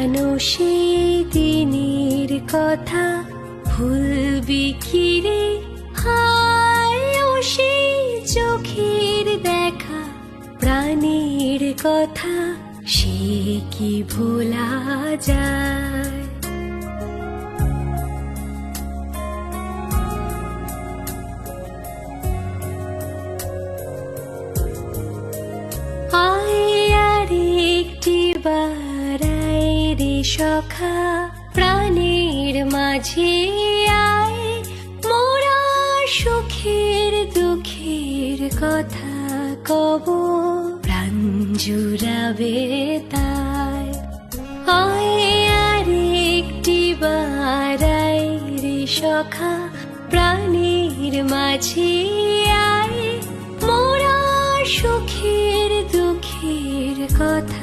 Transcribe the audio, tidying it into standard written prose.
জানো সেই দিনের কথা ভুলবি কি রে? হায় ও সেই চোখের দেখা, প্রাণের কথা সে কি ভোলা যায়? সখা প্রাণের মাঝে আয়, মোরা সুখের দুঃখের কথা কব, প্রাণ জুড়াবে তাই। আয় আর একটি বার আয় রে সখা প্রাণের মাঝে আয়, মোরা সুখের দুঃখের কথা